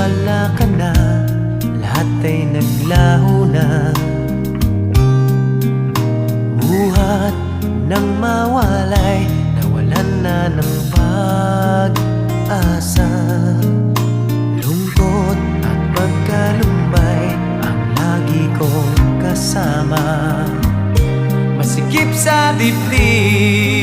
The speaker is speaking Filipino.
wala ka na, lahat ay naglaho na. Buhat ng mawalay, nawalan na ng pag-asa. Lungkot at pagkalumbay ang lagi kong kasama. Masikip sa dibdib